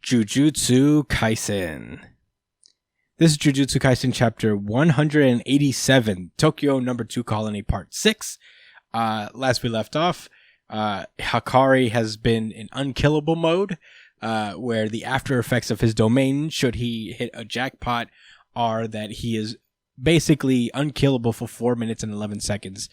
Jujutsu Kaisen. This is Jujutsu Kaisen chapter 187, Tokyo number 2 colony part 6. Last we left off, Hakari has been in unkillable mode, where the after effects of his domain, should he hit a jackpot, are that he is basically unkillable for 4 minutes and 11 seconds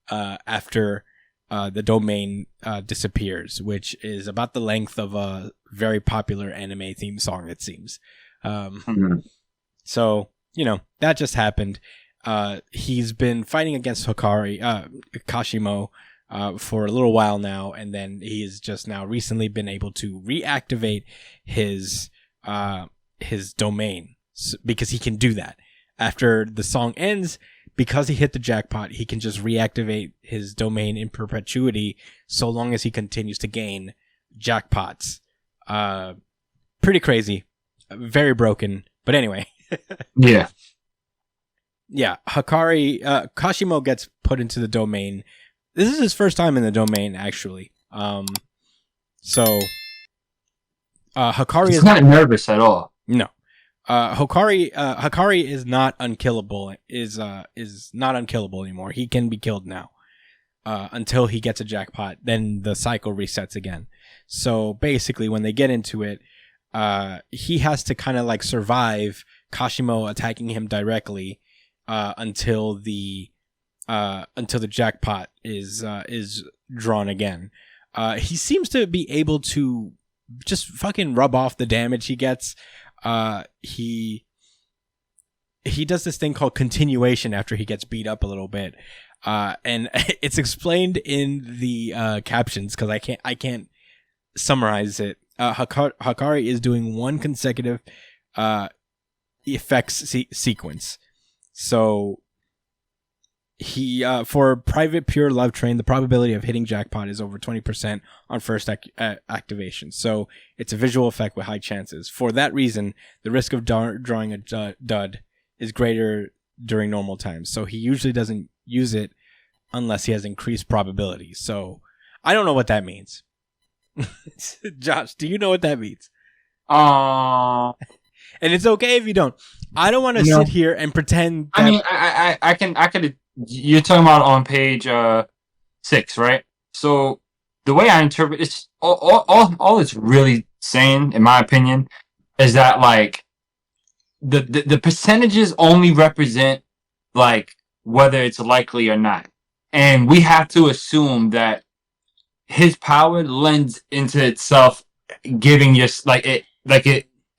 after the domain disappears, which is about the length of a very popular anime theme song, it seems. So, that just happened. He's been fighting against Kashimo, for a little while now, and then he has just now recently been able to reactivate his domain, because he can do that. After the song ends, because he hit the jackpot, he can just reactivate his domain in perpetuity so long as he continues to gain jackpots. Pretty crazy. Very broken. But anyway. Yeah. Yeah. Kashimo gets put into the domain. This is his first time in the domain, actually. Hakari is not nervous at all. No. Hakari is not unkillable. Is not unkillable anymore. He can be killed now, until he gets a jackpot. Then the cycle resets again. So basically, when they get into it, he has to kind of like survive Kashimo attacking him directly, until the jackpot is drawn again. He seems to be able to just fucking rub off the damage he gets. He does this thing called continuation after he gets beat up a little bit, and it's explained in the captions because I can't summarize it. Hakari is doing one consecutive effects sequence. So he for Private Pure Love Train, the probability of hitting jackpot is over 20% on first activation. So it's a visual effect with high chances. For that reason, the risk of drawing a dud is greater during normal times. So he usually doesn't use it unless he has increased probability. So I don't know what that means. Josh, do you know what that means? And it's okay if you don't. I don't want to sit here and pretend that... I could. You're talking about on page 6, right? So the way I interpret it, all it's really saying, in my opinion, is that like the percentages only represent like whether it's likely or not, and we have to assume that his power lends into itself, giving you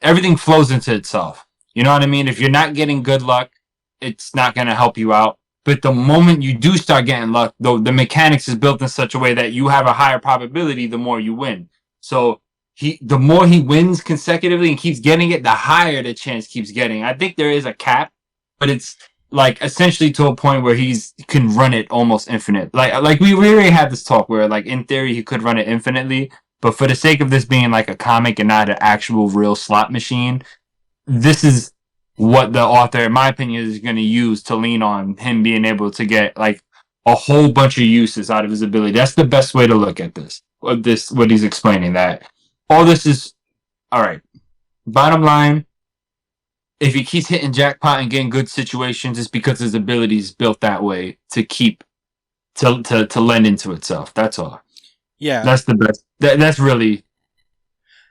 everything flows into itself. You know what I mean? If you're not getting good luck, it's not going to help you out. But the moment you do start getting luck, though, the mechanics is built in such a way that you have a higher probability the more you win. So the more he wins consecutively and keeps getting it, the higher the chance keeps getting. I think there is a cap, but it's like essentially to a point where he can run it almost infinite. Like we already had this talk where like in theory he could run it infinitely, but for the sake of this being like a comic and not an actual real slot machine, this is what the author, in my opinion, is going to use to lean on him being able to get like a whole bunch of uses out of his ability. That's the best way to look at this. What he's explaining, that all this is all right. Bottom line, if he keeps hitting jackpot and getting good situations, it's because his ability is built that way to keep to lend into itself. That's all. Yeah, that's the best. That's really,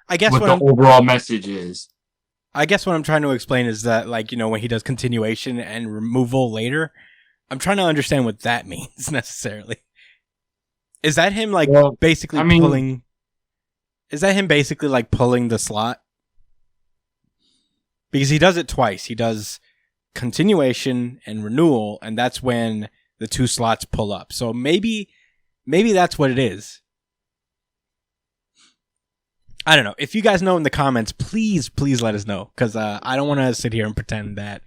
I guess, what the overall message is. I guess what I'm trying to explain is that, like, when he does continuation and removal later, I'm trying to understand what that means necessarily. Is that him basically pulling? Is that him basically like pulling the slot? Because he does it twice. He does continuation and renewal, and that's when the two slots pull up. So maybe that's what it is. I don't know. If you guys know in the comments, please let us know, because I don't want to sit here and pretend that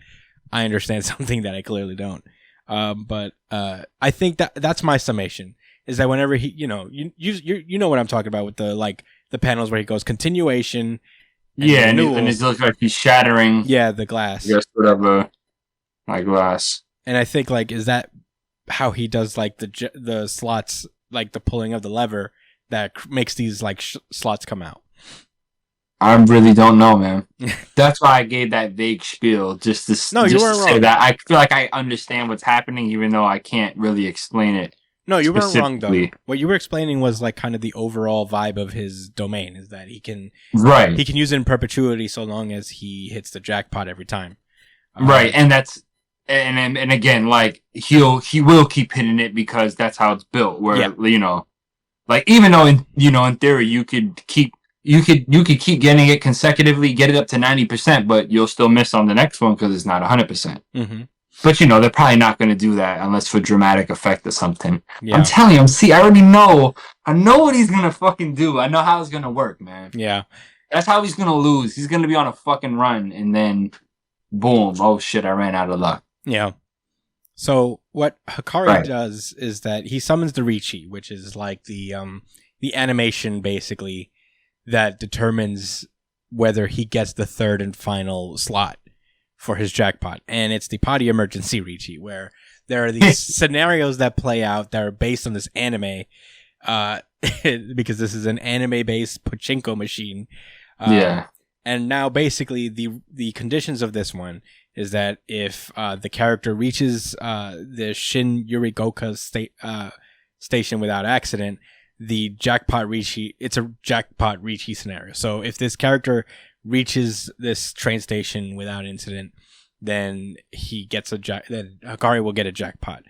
I understand something that I clearly don't. But I think that's my summation, is that whenever he, you know what I'm talking about with the panels where he goes continuation. And it looks like he's shattering. Yeah, the glass. Yes, whatever. My glass. And I think is that how he does the slots, like the pulling of the lever that makes these slots come out. I really don't know, man. That's why I gave that vague spiel, just to, No, you just weren't to say wrong. that I feel like I understand what's happening, even though I can't really explain it No, you weren't wrong though. specifically. What you were explaining was like kind of the overall vibe of his domain is that he can Right, use it in perpetuity so long as he hits the jackpot every time. right, and that's and again, like he will keep hitting it because that's how it's built. Where Yeah. you know, like even though in theory you could keep getting it consecutively, get it up to 90%, but you'll still miss on the next one because it's not 100%. Mm-hmm. But you know, they're probably not going to do that unless for dramatic effect or something. Yeah. I'm telling you, see, I already know. I know what he's gonna fucking do. I know how it's gonna work, man. Yeah. That's how he's gonna lose. He's gonna be on a fucking run, and then boom! Oh shit! I ran out of luck. Yeah. So what Hikari Right. does is that he summons the Richi, which is like the animation basically that determines whether he gets the third and final slot for his jackpot. And it's the potty emergency Richi, where there are these scenarios that play out that are based on this anime, because this is an anime-based pachinko machine. Yeah. And now basically the conditions of this one is that if the character reaches the Shin Yurigoka station without accident, the jackpot Richi, it's a jackpot Richi scenario. So if this character reaches this train station without incident, then he gets then Hikari will get a jackpot.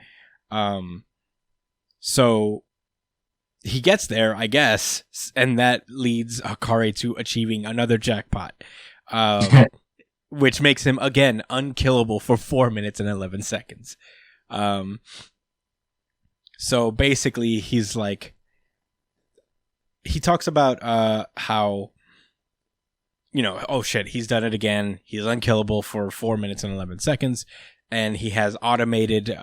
So he gets there, I guess, and that leads Hikari to achieving another jackpot, which makes him again unkillable for 4 minutes and 11 seconds. So basically, he's like, he talks about how, you know, oh shit, he's done it again. He's unkillable for 4 minutes and 11 seconds. And he has automated,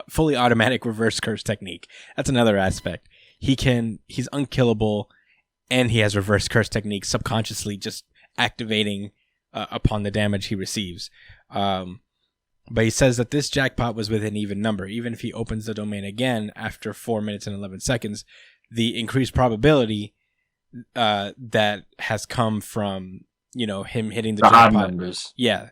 fully automatic reverse curse technique. That's another aspect. He's unkillable, and he has reverse curse technique subconsciously just activating upon the damage he receives. But he says that this jackpot was with an even number. Even if he opens the domain again after 4 minutes and 11 seconds, the increased probability that has come from, you know, him hitting the odd jackpot. numbers. Yeah,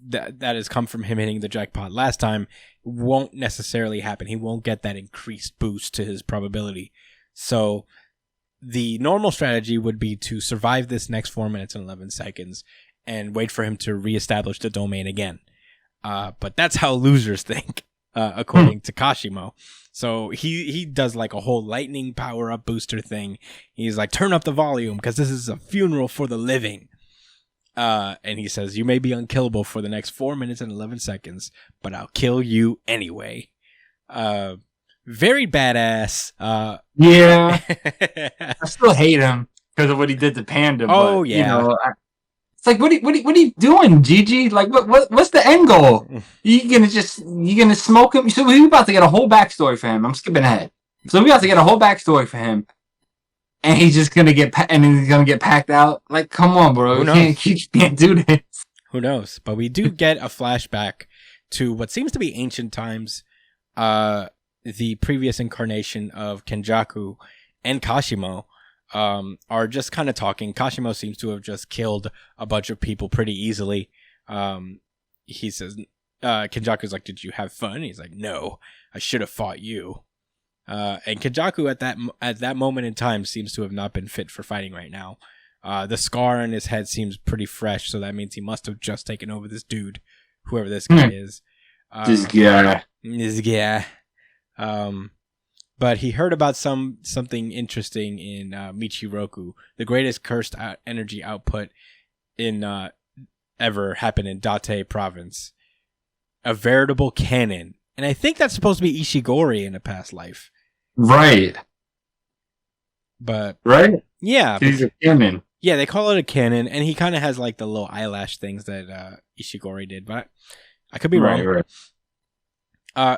that has come from him hitting the jackpot last time won't necessarily happen. He won't get that increased boost to his probability. So the normal strategy would be to survive this next 4 minutes and 11 seconds and wait for him to reestablish the domain again. But that's how losers think, according to Kashimo. So he does like a whole lightning power up booster thing. He's like, turn up the volume because this is a funeral for the living. And he says, you may be unkillable for the next 4 minutes and 11 seconds, but I'll kill you anyway. Very badass. Yeah. I still hate him because of what he did to Panda. Oh, but, yeah. You know, it's like, what are you doing, Gigi? Like, what's the end goal? You gonna smoke him? So we're about to get a whole backstory for him. I'm skipping ahead. So we have to get a whole backstory for him, and he's just gonna get packed out. Like, come on, bro. You can't do this. Who knows? But we do get a flashback to what seems to be ancient times. The previous incarnation of Kenjaku and Kashimo are just kind of talking. Kashimo seems to have just killed a bunch of people pretty easily. He says, Kenjaku's like, did you have fun? He's like, no, I should have fought you. And Kenjaku at that moment in time seems to have not been fit for fighting right now. The scar on his head seems pretty fresh, so that means he must have just taken over this dude, whoever this guy is. This guy. This guy. But he heard about something interesting in Michiroku, the greatest cursed energy output in ever happened in Date province. A veritable cannon. And I think that's supposed to be Ishigori in a past life. Right. But right? Yeah. He's a cannon. Yeah, they call it a cannon, and he kind of has like the little eyelash things that Ishigori did, but I could be wrong. Right.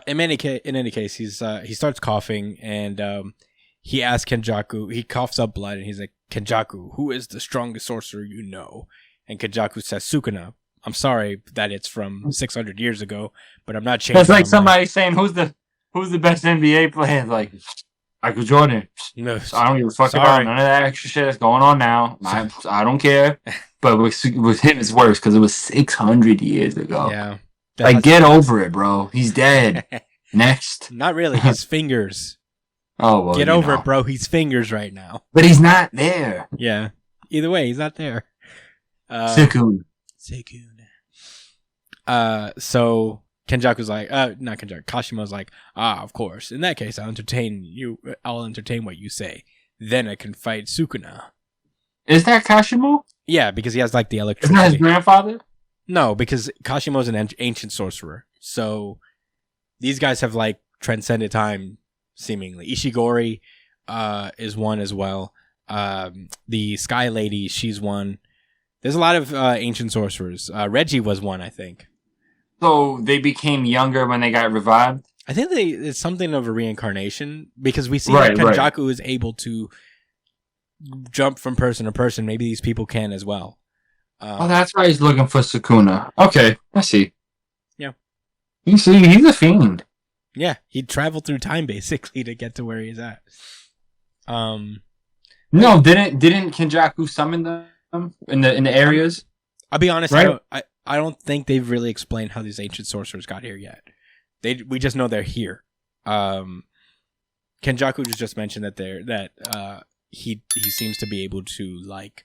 In any case, he starts coughing, and he asks Kenjaku. He coughs up blood, and he's like, "Kenjaku, who is the strongest sorcerer you know?" And Kenjaku says, "Sukuna." I'm sorry that it's from 600 years ago, but I'm not changing. That's like somebody saying, "Who's the best NBA player?" Like, Michael Jordan. No, So I don't give a fuck about none of that extra shit that's going on now. I don't care. But with him, it's worse because it was 600 years ago. Yeah. Like, get over it, bro. He's dead. Next. Not really. His fingers. Oh, well, get over it, bro. He's fingers right now. But he's not there. Yeah. Either way, he's not there. Sekun. So Kenjaku's like, not Kenjaku. Kashimo's like, of course. In that case, I'll entertain what you say. Then I can fight Sukuna. Is that Kashimo? Yeah, because he has like the electricity. Isn't that his grandfather? No, because Kashimo's an ancient sorcerer. So these guys have like transcended time, seemingly. Ishigori is one as well. The Sky Lady, she's one. There's a lot of ancient sorcerers. Reggie was one, I think. So they became younger when they got revived? I think it's something of a reincarnation because we see that Kenjaku is able to jump from person to person. Maybe these people can as well. That's why he's looking for Sukuna. Okay, I see. Yeah. You see, he's a fiend. Yeah, he traveled through time basically to get to where he's at. No, didn't Kenjaku summon them in the areas? I'll be honest, right? I don't think they've really explained how these ancient sorcerers got here yet. We just know they're here. Kenjaku just mentioned that he seems to be able to like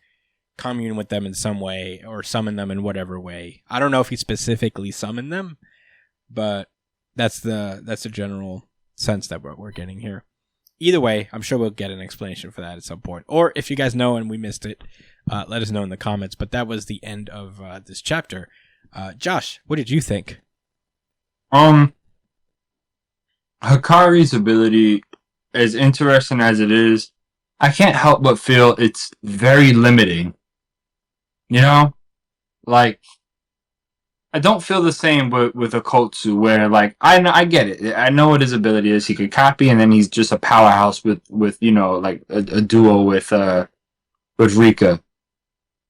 commune with them in some way or summon them in whatever way. I don't know if he specifically summoned them, but that's the general sense that we're getting here. Either way, I'm sure we'll get an explanation for that at some point. Or if you guys know and we missed it, let us know in the comments. But that was the end of this chapter. Josh, what did you think? Hikari's ability, as interesting as it is, I can't help but feel it's very limiting. You know? Like, I don't feel the same with Okotsu, where, like, I get it. I know what his ability is. He could copy, and then he's just a powerhouse with you know, like, a duo with Rika.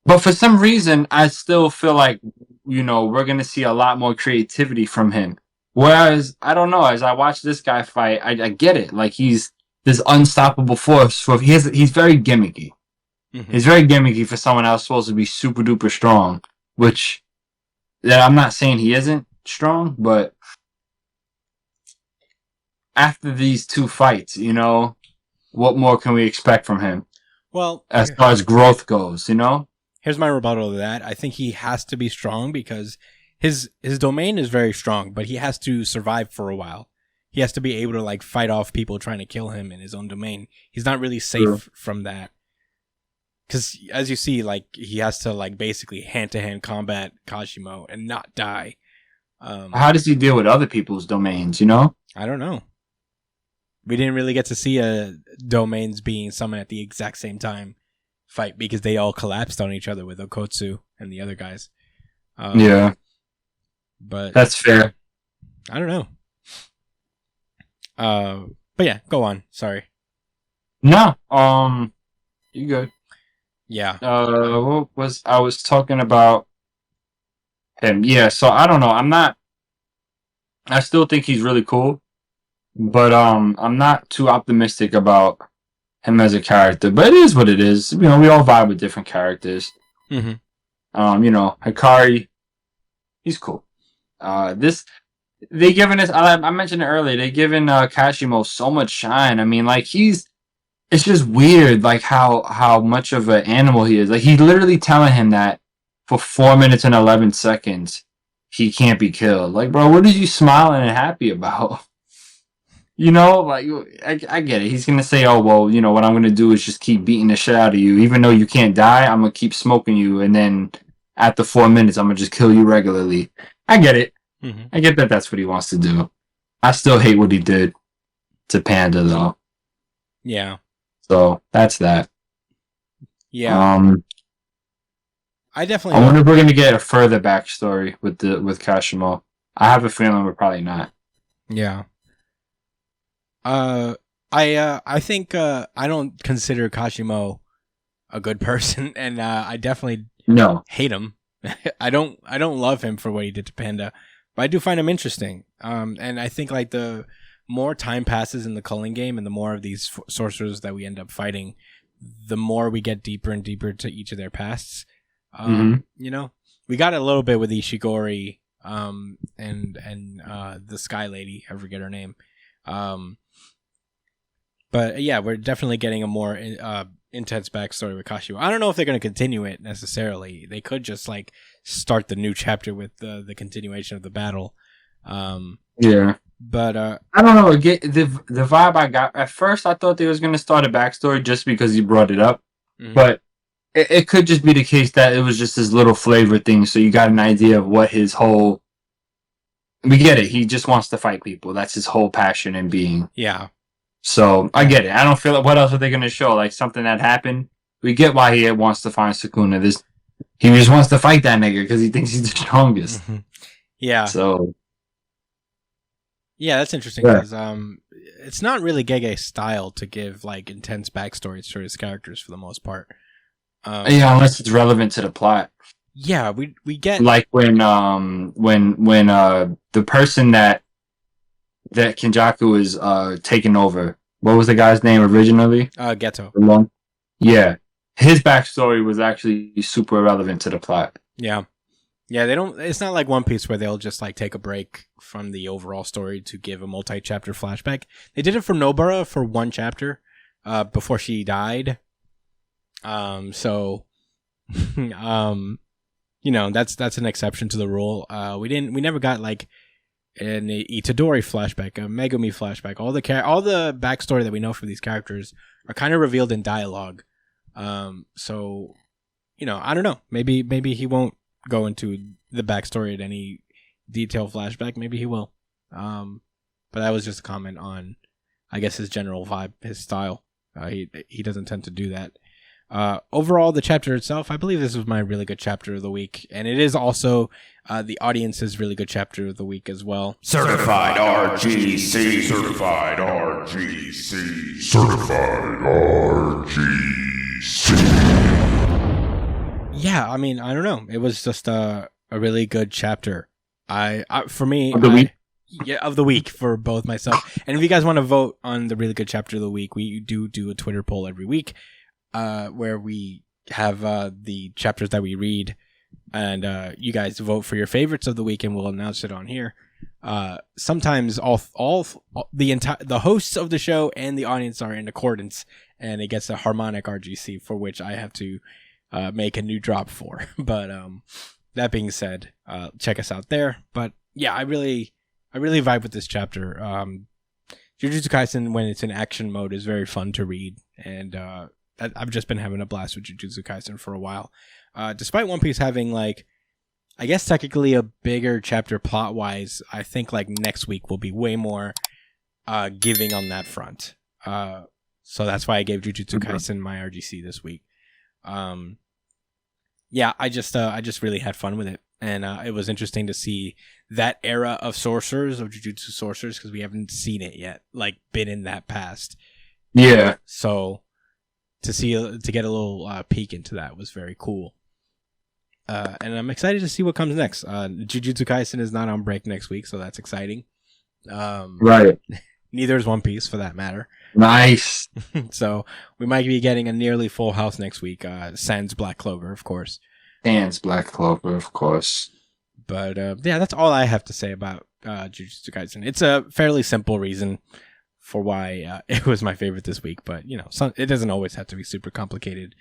But for some reason, I still feel like, you know, we're going to see a lot more creativity from him. Whereas, I don't know, as I watch this guy fight, I get it. Like, he's this unstoppable force. He's very gimmicky. Mm-hmm. He's very gimmicky for someone else supposed to be super duper strong, which I'm not saying he isn't strong, but after these two fights, you know, what more can we expect from him? Well, as far as growth goes, you know? Here's my rebuttal to that. I think he has to be strong because his domain is very strong, but he has to survive for a while. He has to be able to like fight off people trying to kill him in his own domain. He's not really safe from that. Because as you see, like he has to like basically hand-to-hand combat Kashimo and not die. How does he deal with other people's domains, you know? I don't know. We didn't really get to see domains being summoned at the exact same time fight because they all collapsed on each other with Okotsu and the other guys. Yeah. But that's fair. I don't know. But yeah, go on. Sorry. No. You good. Yeah. What was I was talking about him? Yeah, so I don't know. I still think he's really cool, but I'm not too optimistic about him as a character. But it is what it is. You know, we all vibe with different characters. Mm-hmm. You know, Hikari, he's cool. They given us. I mentioned it earlier. They given Kashimo so much shine. I mean, like it's just weird, like how much of an animal he is. Like he's literally telling him that for 4 minutes and 11 seconds he can't be killed. Like, bro, what are you smiling and happy about? You know, like I get it. He's gonna say, "Oh well, you know what I'm gonna do is just keep beating the shit out of you, even though you can't die. I'm gonna keep smoking you, and then after 4 minutes, I'm gonna just kill you regularly." I get it. Mm-hmm. I get that that's what he wants to do. I still hate what he did to Panda, though. Yeah. So that's that. Yeah. I definitely. I wonder if we're gonna get a further backstory with Kashimo. I have a feeling we're probably not. Yeah. I think I don't consider Kashimo a good person, and I definitely hate him. I don't love him for what he did to Panda, but I do find him interesting. And I think like the more time passes in the culling game and the more of these sorcerers that we end up fighting, the more we get deeper and deeper to each of their pasts. You know, we got a little bit with Ishigori and the Sky Lady, I forget her name. But yeah, we're definitely getting a more intense backstory with Kashiwa. I don't know if they're going to continue it necessarily. They could just like start the new chapter with the continuation of the battle. Yeah. But I don't know. The vibe I got at first, I thought they was going to start a backstory just because he brought it up. Mm-hmm. But it could just be the case that it was just this little flavor thing, so you got an idea of what his whole... We get it. He just wants to fight people. That's his whole passion and being. Yeah. So, I get it. I don't feel like... What else are they going to show? Like, something that happened? We get why he wants to find Sukuna. He just wants to fight that nigga because he thinks he's the strongest. Mm-hmm. Yeah. So... Yeah, that's interesting because it's not really Gege's style to give like intense backstories to his characters for the most part. Yeah, unless it's relevant to the plot. Yeah, we get like when the person that Kenjaku is taking over. What was the guy's name originally? Geto. Yeah, his backstory was actually super relevant to the plot. Yeah. Yeah, they don't. It's not like One Piece where they'll just like take a break from the overall story to give a multi-chapter flashback. They did it for Nobara for one chapter before she died. So, you know, that's an exception to the rule. We never got like an Itadori flashback, a Megumi flashback. All the backstory that we know for these characters are kind of revealed in dialogue. So, you know, I don't know. Maybe he won't go into the backstory at any detailed flashback. Maybe he will. But that was just a comment on, I guess, his general vibe, his style. He doesn't tend to do that. Overall, the chapter itself, I believe this was my really good chapter of the week, and it is also the audience's really good chapter of the week as well. Certified RGC. Certified RGC. Certified RGC. Yeah, I mean, I don't know. It was just a really good chapter. For me, of the week. Yeah, of the week for both myself. And if you guys want to vote on the really good chapter of the week, we do a Twitter poll every week, where we have the chapters that we read, and you guys vote for your favorites of the week, and we'll announce it on here. Sometimes the hosts of the show and the audience are in accordance, and it gets a harmonic RGC for which I have to make a new drop for. But that being said, check us out there. But yeah, I really vibe with this chapter. Jujutsu Kaisen, when it's in action mode, is very fun to read, and I've just been having a blast with Jujutsu Kaisen for a while. Despite One Piece having like, I guess technically a bigger chapter plot wise, I think like next week will be way more giving on that front. So that's why I gave Jujutsu Kaisen my RGC this week. Yeah, I just really had fun with it, and it was interesting to see that era of sorcerers, of Jujutsu sorcerers, because we haven't seen it yet, like been in that past. Yeah. So to get a little peek into that was very cool, and I'm excited to see what comes next. Jujutsu Kaisen is not on break next week, so that's exciting. Right. Neither is One Piece, for that matter. Nice. So we might be getting a nearly full house next week. Sans Black Clover, of course. Sans Black Clover, of course. But yeah, that's all I have to say about Jujutsu Kaisen. It's a fairly simple reason for why it was my favorite this week. But, you know, it doesn't always have to be super complicated.